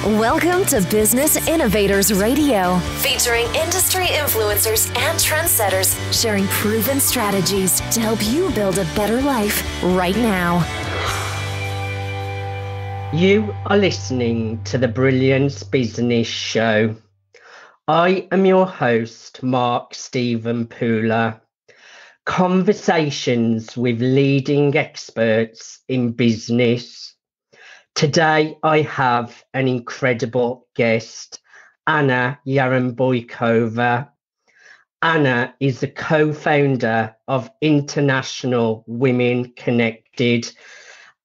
Welcome to Business Innovators Radio, featuring industry influencers and trendsetters sharing proven strategies to help you build a better life right now. You are listening to the Brilliance Business Show. I am your host, Mark Stephen Pooler. Conversations with leading experts in business. Today, I have an incredible guest, Anna Yaramboykova. Anna is the co-founder of International Women Connected.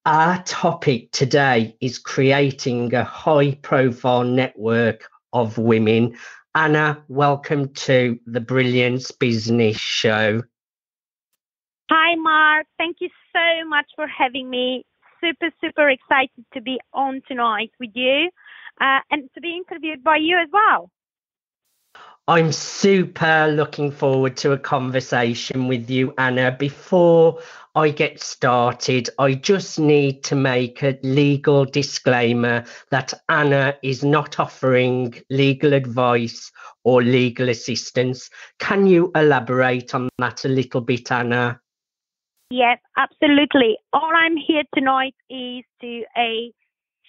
Our topic today is creating a high-profile network of women. Anna, welcome to the Brilliance Business Show. Hi, Mark. Thank you so much for having me. Super excited to be on tonight with you and to be interviewed by you as well. I'm super looking forward to a conversation with you, Anna. Before I get started, I just need to make a legal disclaimer that Anna is not offering legal advice or legal assistance. Can you elaborate on that a little bit, Anna? Yes, absolutely. All I'm here tonight is to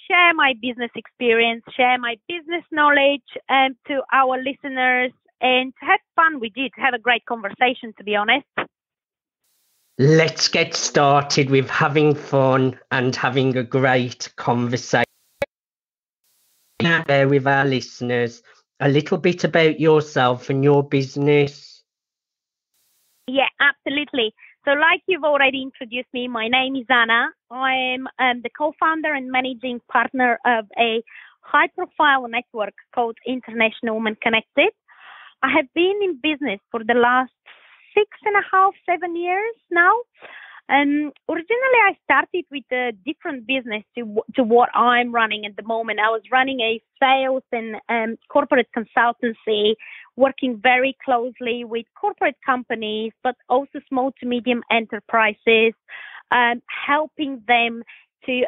share my business experience, share my business knowledge to our listeners, and to have fun with you, to have a great conversation, to be honest. Let's get started with having fun and having a great conversation. Share with our listeners a little bit about yourself and your business. Yeah, absolutely. So like you've already introduced me, my name is Anna. I am the co-founder and managing partner of a high-profile network called International Women Connected. I have been in business for the last 6.5, 7 years now. Originally, I started with a different business to what I'm running at the moment. I was running a sales and corporate consultancy, working very closely with corporate companies, but also small to medium enterprises, helping them to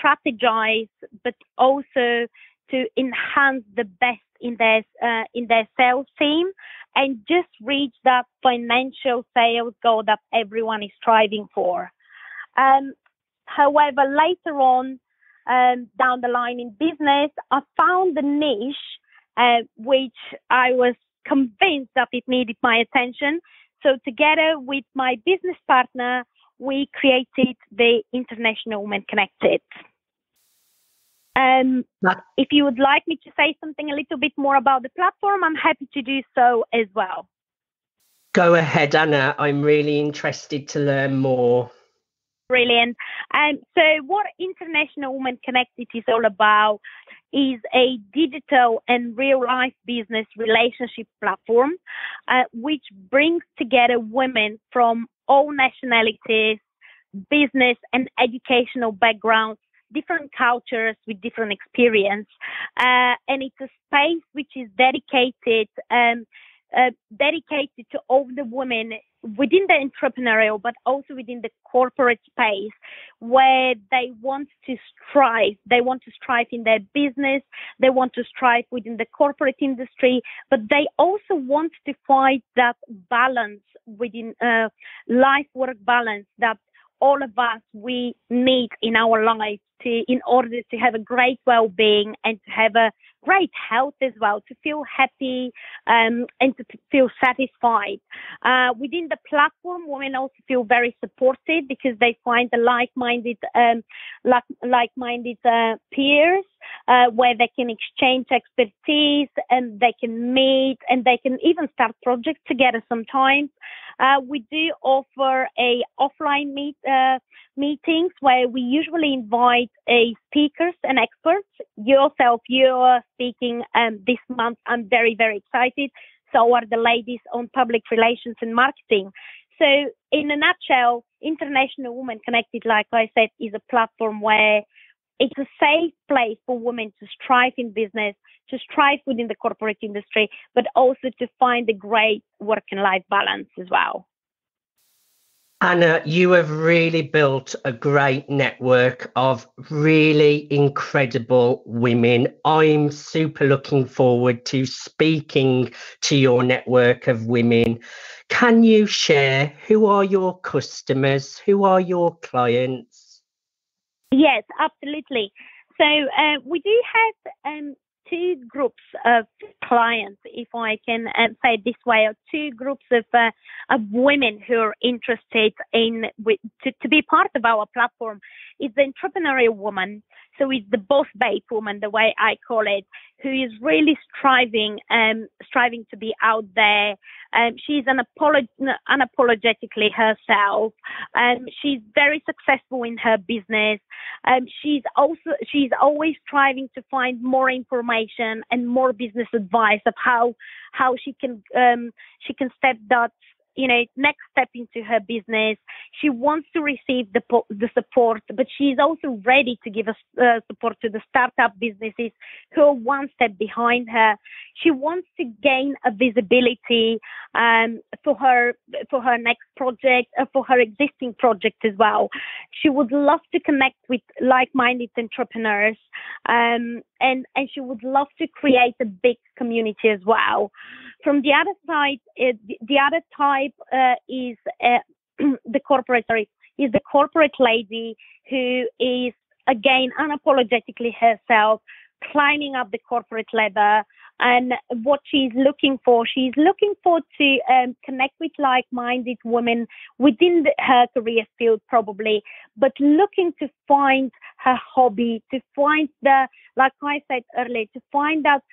strategize, but also to enhance the best in their sales team and just reach that financial sales goal that everyone is striving for. However, later on down the line in business, I found the niche which I was convinced that it needed my attention. So together with my business partner, we created the International Women Connected. If you would like me to say something a little bit more about the platform, I'm happy to do so as well. Go ahead, Anna. I'm really interested to learn more. Brilliant. So what International Women Connected is all about is a digital and real-life business relationship platform which brings together women from all nationalities, business and educational backgrounds, different cultures with different experience. And it's a space which is dedicated to all the women within the entrepreneurial, but also within the corporate space where they want to strive. They want to strive in their business. They want to strive within the corporate industry, but they also want to find that balance within life-work balance that all of us, we need in our life in order to have a great well-being and to have a great health as well, to feel happy and to feel satisfied. Within the platform, women also feel very supported because they find the like-minded peers where they can exchange expertise and they can meet and they can even start projects together sometimes. We do offer a offline meetings where we usually invite speakers and experts. Yourself, you're speaking this month. I'm very excited. So are the ladies on public relations and marketing. So in a nutshell, International Women Connected, like I said, is a platform where it's a safe place for women to strive in business, to strive within the corporate industry, but also to find a great work and life balance as well. Anna, you have really built a great network of really incredible women. I'm super looking forward to speaking to your network of women. Can you share who are your customers? Who are your clients? Yes, absolutely. So we do have two groups of clients, if I can say it this way, or two groups of women who are interested in to be part of our platform. It's the entrepreneurial woman, so it's the boss babe woman, the way I call it, who is really striving to be out there. She's unapologetically herself. She's very successful in her business. She's always striving to find more information and more business advice of how she can step that next step into her business. She wants to receive the support, but she's also ready to give support to the startup businesses who are one step behind her. She wants to gain a visibility for her next project, for her existing project as well. She would love to connect with like-minded entrepreneurs, and she would love to create a big community as well. From the other side, the other type is the corporate lady who is, again, unapologetically herself, climbing up the corporate ladder. And what she's looking for to connect with like-minded women within her career field, probably, but looking to find her hobby, to find like I said earlier, to find that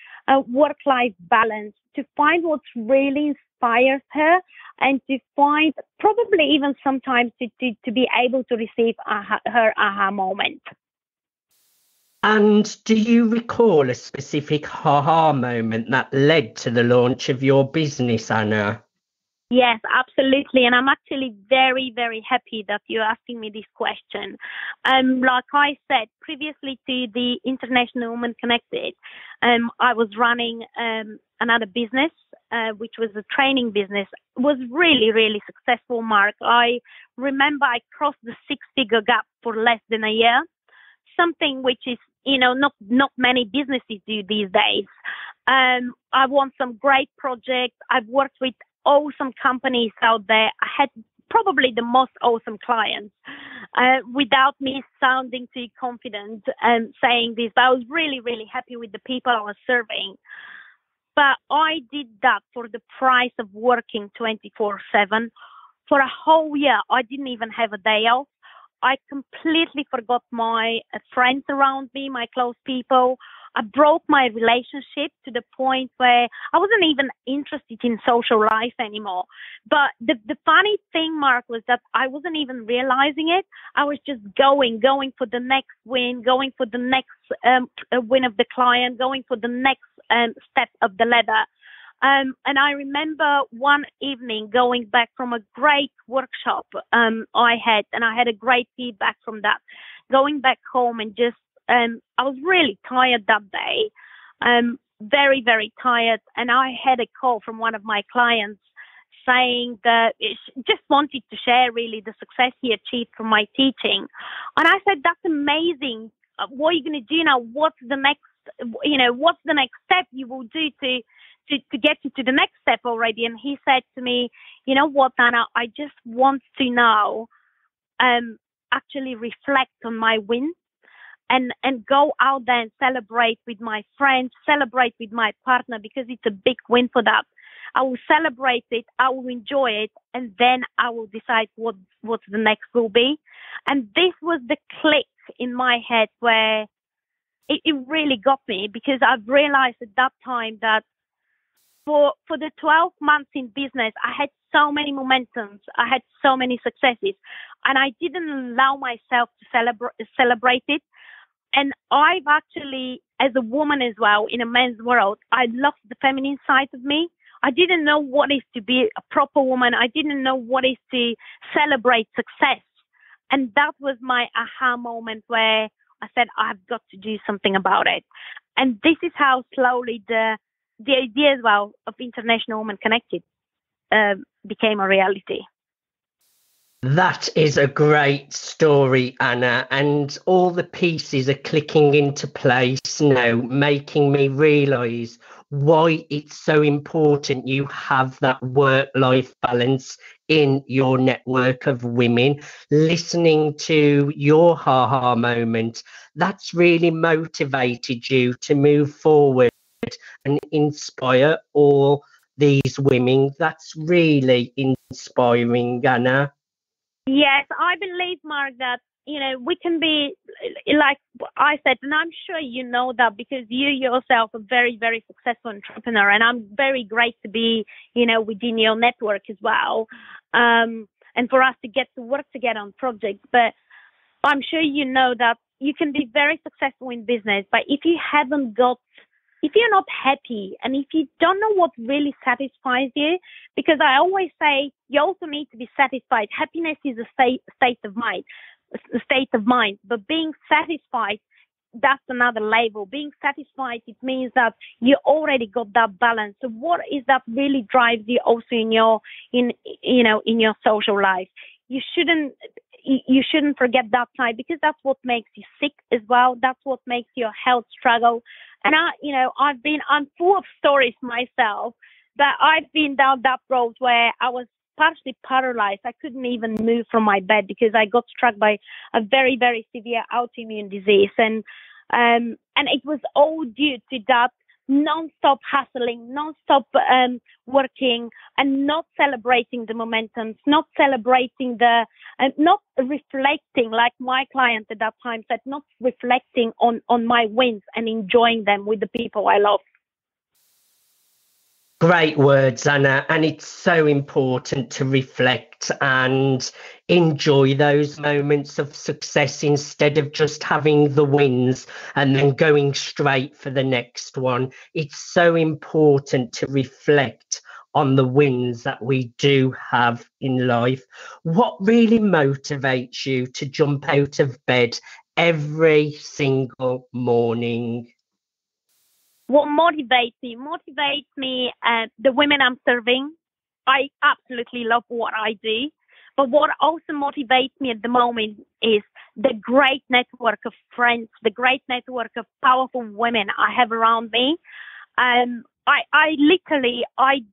work-life balance, to find what really inspires her, and to find probably even sometimes to be able to receive her aha moment. And do you recall a specific aha moment that led to the launch of your business, Anna? Yes, absolutely. And I'm actually very, very happy that you're asking me this question. Like I said, previously to the International Women Connected, I was running another business, which was a training business. It was really, really successful, Mark. I remember I crossed the six-figure gap for less than a year, something which is, not many businesses do these days. I won some great projects. I've worked with awesome companies out there. I had probably the most awesome clients, without me sounding too confident and saying this. I was really, really happy with the people I was serving. But I did that for the price of working 24/7. For a whole year, I didn't even have a day off. I completely forgot my friends around me, my close people. I broke my relationship to the point where I wasn't even interested in social life anymore. But the funny thing, Mark, was that I wasn't even realizing it. I was just going for the next win, going for the next win of the client, going for the next step of the ladder. And I remember one evening going back from a great workshop I had a great feedback from that, going back home and just, I was really tired that day, very, very tired. And I had a call from one of my clients saying that it just wanted to share really the success he achieved from my teaching. And I said, that's amazing. What are you going to do now? What's the next step you will do to get you to the next step already? And he said to me, you know what, Anna, I just want to now actually reflect on my wins and go out there and celebrate with my friends, celebrate with my partner, because it's a big win for that. I will celebrate it, I will enjoy it, and then I will decide what the next will be. And this was the click in my head where it really got me, because I've realized at that time that for the 12 months in business, I had so many momentums, I had so many successes, and I didn't allow myself to celebrate it. And I've actually, as a woman as well, in a man's world, I lost the feminine side of me. I didn't know what is to be a proper woman. I didn't know what is to celebrate success. And that was my aha moment where I said, I've got to do something about it. And this is how slowly the idea as well of International Women Connected became a reality. That is a great story, Anna, and all the pieces are clicking into place now, making me realise why it's so important you have that work-life balance in your network of women. Listening to your ha-ha moment, that's really motivated you to move forward and inspire all these women. That's really inspiring, Anna. Yes, I believe, Mark, that we can be like I said, and I'm sure you know that because you yourself are very, very successful entrepreneur, and I'm very great to be, within your network as well, and for us to get to work together on projects. But I'm sure you know that you can be very successful in business, but if you're not happy and if you don't know what really satisfies you, because I always say you also need to be satisfied. Happiness is a state of mind, but being satisfied, that's another label. Being satisfied, it means that you already got that balance. So what is that really drives you also in your social life? You shouldn't forget that side, because that's what makes you sick as well. That's what makes your health struggle. And I'm full of stories myself, that I've been down that road where I was partially paralyzed. I couldn't even move from my bed because I got struck by a very, very severe autoimmune disease. And it was all due to that non-stop hustling, non-stop working, and not celebrating the momentums, not celebrating not reflecting, like my client at that time said, not reflecting on my wins and enjoying them with the people I love. Great words, Anna, and it's so important to reflect and enjoy those moments of success instead of just having the wins and then going straight for the next one. It's so important to reflect on the wins that we do have in life. What really motivates you to jump out of bed every single morning? What motivates me, the women I'm serving. I absolutely love what I do. But what also motivates me at the moment is the great network of friends, the great network of powerful women I have around me. I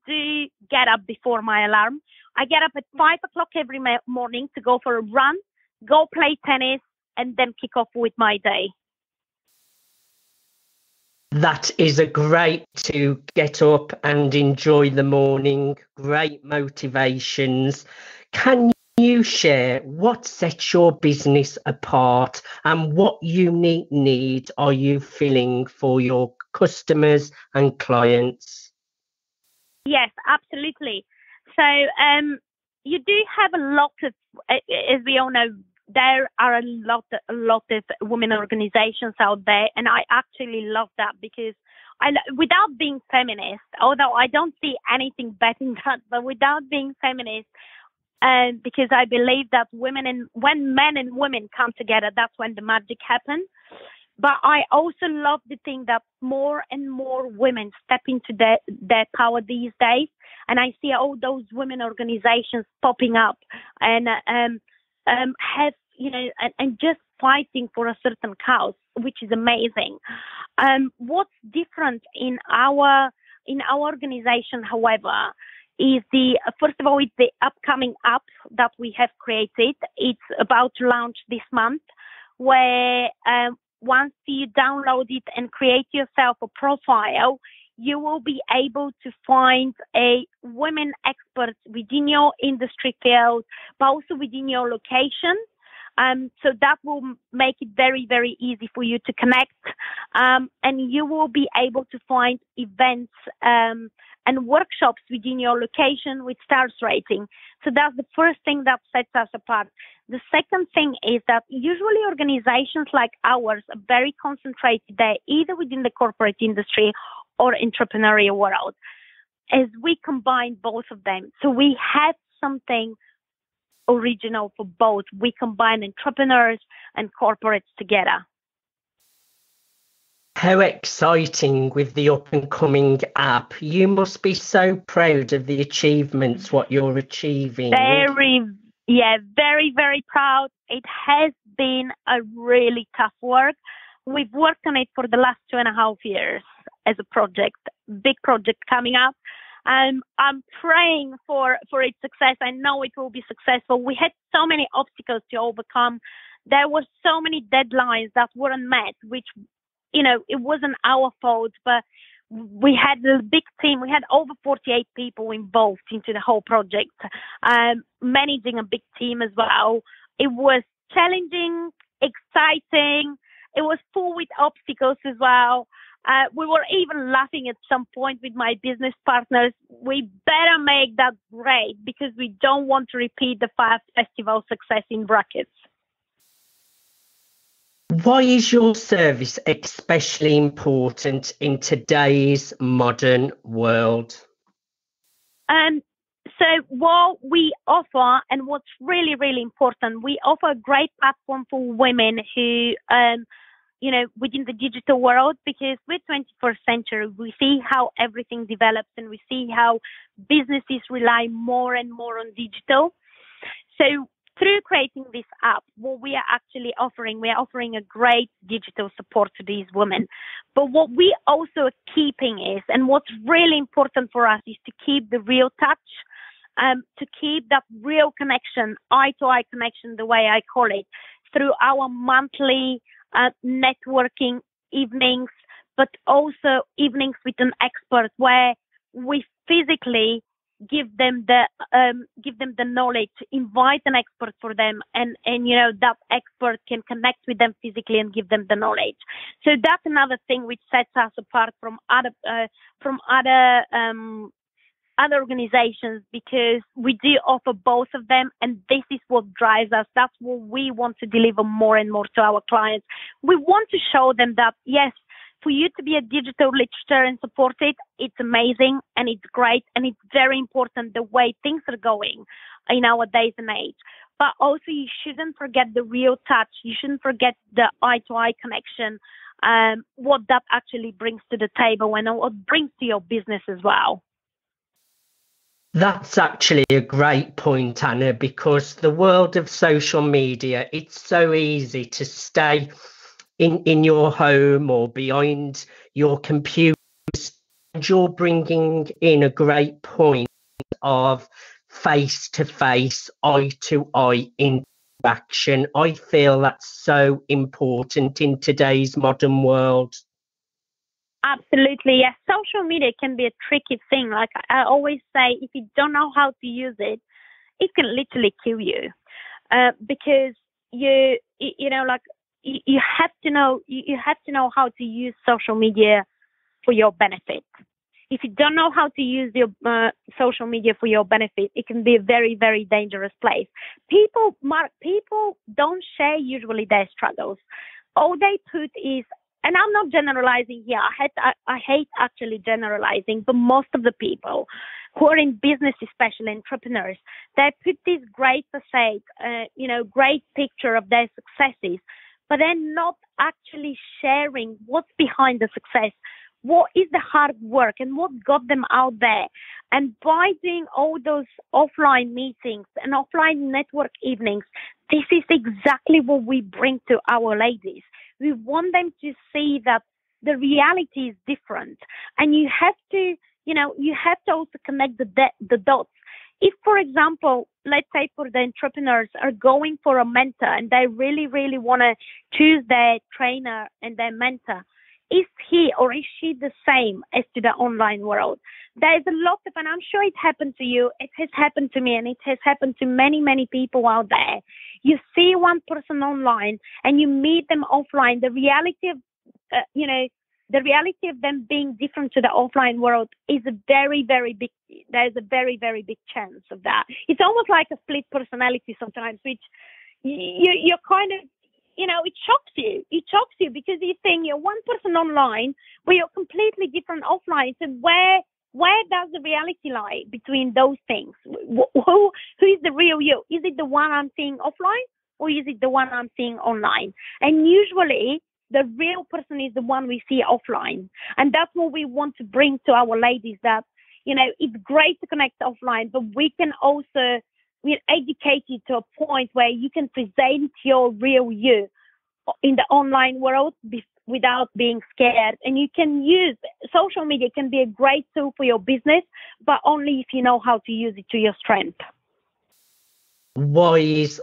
do get up before my alarm. I get up at 5 o'clock every morning to go for a run, go play tennis, and then kick off with my day. That is a great to get up and enjoy the morning. Great motivations. Can you share what sets your business apart and what unique need are you filling for your customers and clients? Yes, absolutely. So you do have a lot of, as we all know, there are a lot of women organizations out there, and I actually love that because without being feminist, although I don't see anything better than that, but without being feminist, because I believe that when men and women come together, that's when the magic happens. But I also love the thing that more and more women step into their power these days, and I see all those women organizations popping up and have and just fighting for a certain cause, which is amazing. What's different in our organization, however, is first of all, it's the upcoming app that we have created. It's about to launch this month, where once you download it and create yourself a profile, you will be able to find a women expert within your industry field, but also within your location. So that will make it very, very easy for you to connect. And you will be able to find events and workshops within your location with stars rating. So that's the first thing that sets us apart. The second thing is that usually organizations like ours are very concentrated there, either within the corporate industry or entrepreneurial world, as we combine both of them. So we have something original for both. We combine entrepreneurs and corporates together. How exciting with the up and coming app. You must be so proud of the achievements, what you're achieving. Very, Yeah, very, very proud. It has been a really tough work. We've worked on it for the last 2.5 years as a project, big project coming up. I'm praying for its success. I know it will be successful. We had so many obstacles to overcome. There were so many deadlines that weren't met, which, it wasn't our fault, but we had a big team. We had over 48 people involved into the whole project, managing a big team as well. It was challenging, exciting. It was full with obstacles as well. We were even laughing at some point with my business partners. We better make that great because we don't want to repeat the Fire Festival success in brackets. Why is your service especially important in today's modern world? So what we offer and what's really, really important, we offer a great platform for women who, within the digital world, because we're 21st century, we see how everything develops and we see how businesses rely more and more on digital. So through creating this app, what we are actually offering, we are offering a great digital support to these women. But what we also are keeping is, and what's really important for us is to keep the real touch, to keep that real connection, eye-to-eye connection, the way I call it, through our monthly networking evenings, but also evenings with an expert where we physically give them the knowledge, invite an expert for them, and that expert can connect with them physically and give them the knowledge. So that's another thing which sets us apart from other organizations, because we do offer both of them, and this is what drives us. That's what we want to deliver more and more to our clients. We want to show them that, yes, for you to be a digital literature and support it, it's amazing and it's great and it's very important the way things are going in our days and age. But also you shouldn't forget the real touch. You shouldn't forget the eye-to-eye connection, what that actually brings to the table and what brings to your business as well. That's actually a great point, Anna, because the world of social media, it's so easy to stay in your home or behind your computer. And you're bringing in a great point of face-to-face, eye-to-eye interaction. I feel that's so important in today's modern world. Absolutely, yes. Social media can be a tricky thing. Like I always say, if you don't know how to use it, it can literally kill you, because you have to know how to use social media for your benefit. If you don't know how to use your social media for your benefit, it can be a very, very dangerous place. People don't share usually their struggles. All they put is, and I'm not generalizing here. I hate actually generalizing, but most of the people who are in business, especially entrepreneurs, they put this great facade, great picture of their successes, but they're not actually sharing what's behind the success, what is the hard work and what got them out there. And by doing all those offline meetings and offline network evenings, this is exactly what we bring to our ladies. We want them to see that the reality is different, and you have to also connect the dots. If, for example, let's say for the entrepreneurs are going for a mentor and they really, really want to choose their trainer and their mentor, is he or is she the same as to the online world? There's a lot of, and I'm sure it happened to you, it has happened to me, and it has happened to many, many people out there. You see one person online and you meet them offline. The reality of them being different to the offline world is a very, very big, there's a very, very big chance of that. It's almost like a split personality sometimes, which you're kind of, it shocks you. It shocks you because you're saying you're one person online, but you're completely different offline. So where does the reality lie between those things? Who is the real you? Is it the one I'm seeing offline, or is it the one I'm seeing online? And usually the real person is the one we see offline. And that's what we want to bring to our ladies, that, it's great to connect offline, but we can also we're educated to a point where you can present your real you in the online world without being scared. And you can use social media can be a great tool for your business, but only if you know how to use it to your strength. Wise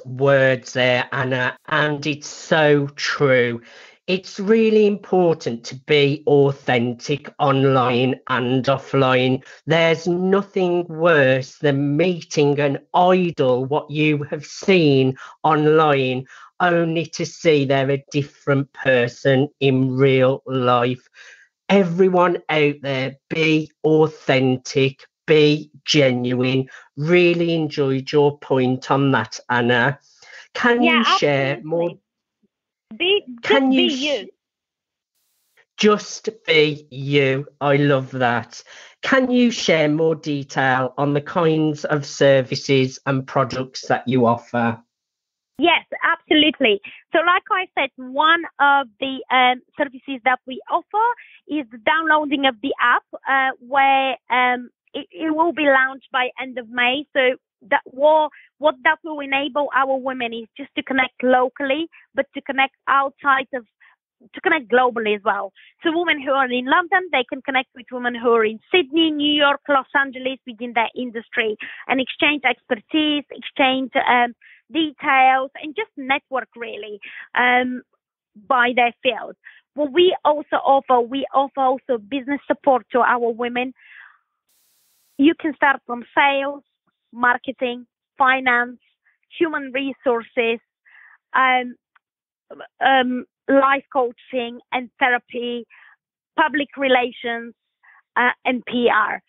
words there, Anna, and it's so true. It's really important to be authentic online and offline. There's nothing worse than meeting an idol, what you have seen online, only to see they're a different person in real life. Everyone out there, be authentic, be genuine. Really enjoyed your point on that, Anna. Can you share more? Just be you. Just be you. I love that. Can you share more detail on the kinds of services and products that you offer? Yes, absolutely. So like I said, one of the services that we offer is the downloading of the app where it will be launched by end of May. So that what that will enable our women is just to connect locally, but to connect globally as well. So women who are in London, they can connect with women who are in Sydney, New York, Los Angeles within their industry and exchange expertise, exchange details, and just network really by their field. What we also offer business support to our women. You can start from sales, marketing, finance, human resources, life coaching and therapy, public relations, and PR.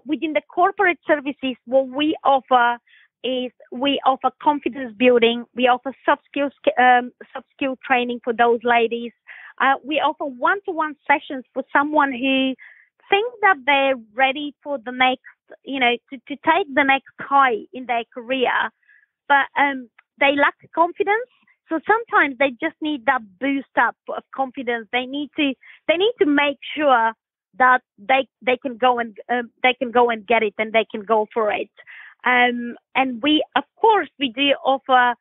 Within the corporate services, what we offer is we offer confidence building. We offer soft skill training for those ladies. We offer one-to-one sessions for someone who thinks that they're ready for the next, to take the next high in their career, but they lack confidence. So sometimes they just need that boost up of confidence. They need to make sure that they can go and get it and they can go for it. And we do offer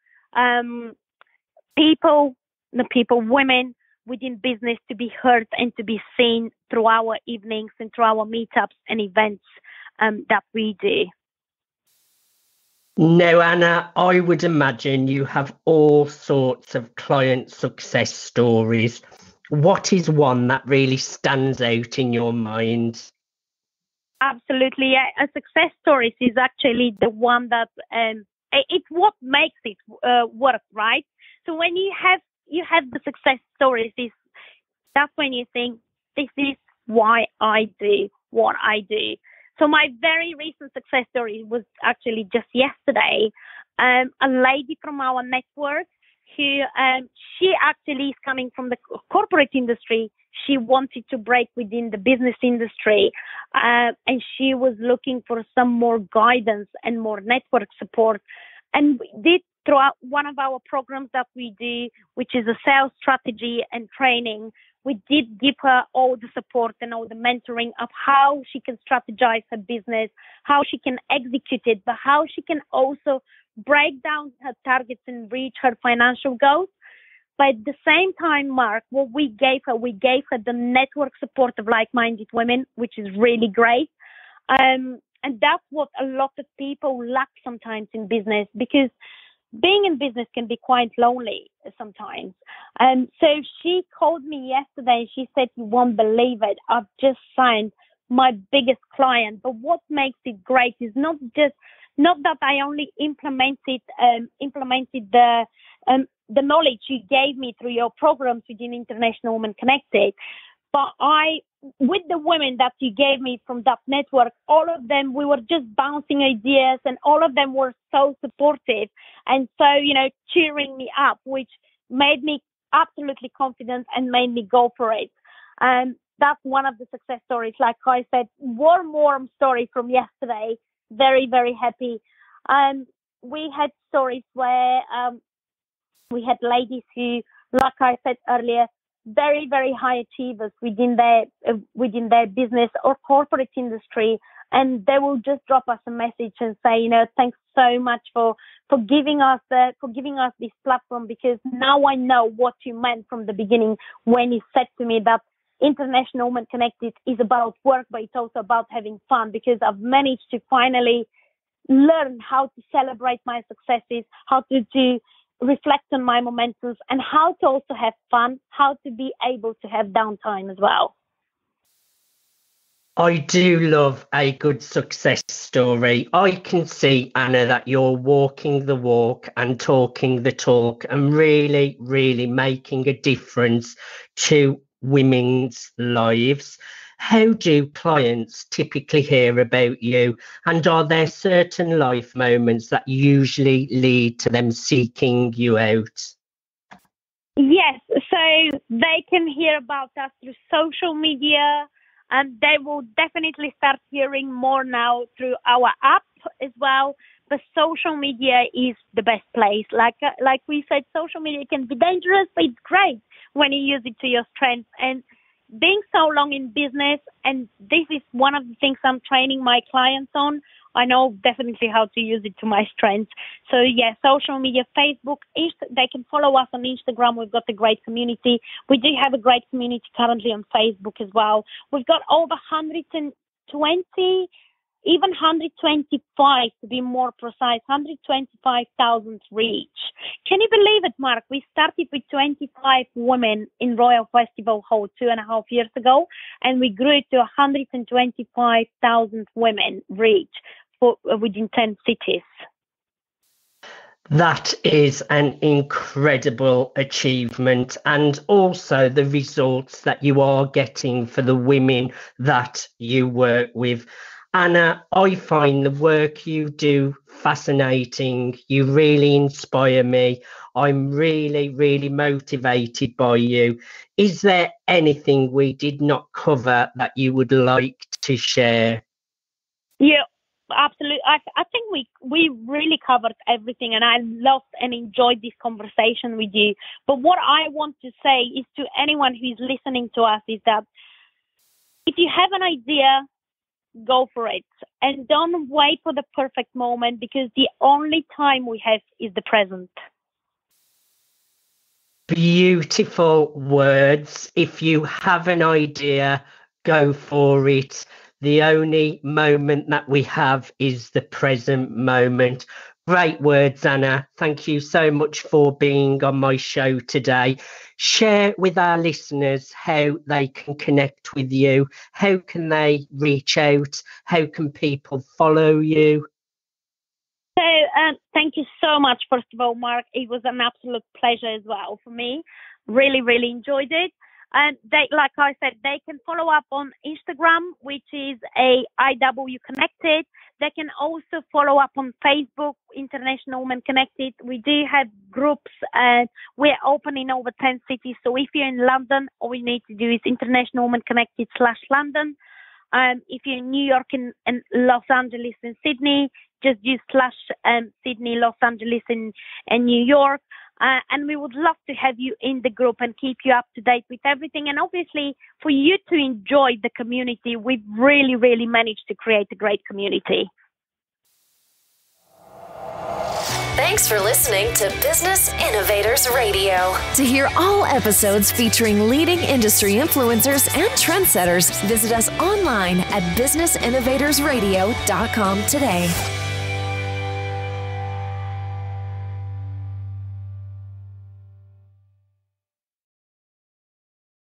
women within business to be heard and to be seen through our evenings and through our meetups and events that we do. Now, Anna, I would imagine you have all sorts of client success stories. What is one that really stands out in your mind? Absolutely. Yeah. A success story is actually the one that it's what makes it work, right? So when you have the success stories, that's when you think, this is why I do what I do. So my very recent success story was actually just yesterday. A lady from our network who she actually is coming from the corporate industry. She wanted to break within the business industry, and she was looking for some more guidance and more network support. And we did throughout one of our programs that we do, which is a sales strategy and training. We did give her all the support and all the mentoring of how she can strategize her business, how she can execute it, but how she can also break down her targets and reach her financial goals. But at the same time, Mark, what we gave her the network support of like-minded women, which is really great. And that's what a lot of people lack sometimes in business, because being in business can be quite lonely sometimes. So she called me yesterday and she said, you won't believe it, I've just signed my biggest client. But what makes it great is not that I only implemented the knowledge you gave me through your programs within International Women Connected, but with the women that you gave me from that network, all of them, we were just bouncing ideas and all of them were so supportive and so, cheering me up, which made me absolutely confident and made me go for it. And that's one of the success stories. Like I said, warm story from yesterday. Very, very happy. We had stories where we had ladies who, like I said earlier, very, very high achievers within their business or corporate industry, and they will just drop us a message and say, thanks so much for giving us this platform, because now I know what you meant from the beginning when you said to me that International Women Connected is about work, but it's also about having fun, because I've managed to finally learn how to celebrate my successes, how to reflect on my momentums, and how to also have fun, how to be able to have downtime as well. I do love a good success story. I can see, Anna, that you're walking the walk and talking the talk and really, really making a difference to women's lives. How do clients typically hear about you? And are there certain life moments that usually lead to them seeking you out? Yes, so they can hear about us through social media, and they will definitely start hearing more now through our app as well. But social media is the best place. Like we said, social media can be dangerous, but it's great when you use it to your strength. And being so long in business, and this is one of the things I'm training my clients on, I know definitely how to use it to my strengths. So yeah, social media, Facebook, they can follow us on Instagram. We've got a great community. We do have a great community currently on Facebook as well. We've got over 120, even 125 to be more precise, 125,000 reach. Can you believe it, Mark? We started with 25 women in Royal Festival Hall 2.5 years ago, and we grew it to 125,000 women reach within 10 cities. That is an incredible achievement, and also the results that you are getting for the women that you work with. Anna, I find the work you do fascinating. You really inspire me. I'm really, really motivated by you. Is there anything we did not cover that you would like to share? Yeah, absolutely. I think we really covered everything, and I loved and enjoyed this conversation with you. But what I want to say is to anyone who is listening to us is that if you have an idea, go for it, and don't wait for the perfect moment, because the only time we have is the present. Beautiful words. If you have an idea, go for it. The only moment that we have is the present moment. Great words, Anna. Thank you so much for being on my show today. Share with our listeners how they can connect with you. How can they reach out? How can people follow you? So thank you so much, first of all, Mark. It was an absolute pleasure as well for me. Really, really enjoyed it. And like I said, they can follow up on Instagram, which is IW Connected. They can also follow up on Facebook, International Women Connected. We do have groups, and we're open in over 10 cities. So if you're in London, all you need to do is International Women Connected /London. If you're in New York and Los Angeles and Sydney, just use /Sydney, Los Angeles and New York. And we would love to have you in the group and keep you up to date with everything. And obviously, for you to enjoy the community, we've really, really managed to create a great community. Thanks for listening to Business Innovators Radio. To hear all episodes featuring leading industry influencers and trendsetters, visit us online at businessinnovatorsradio.com today.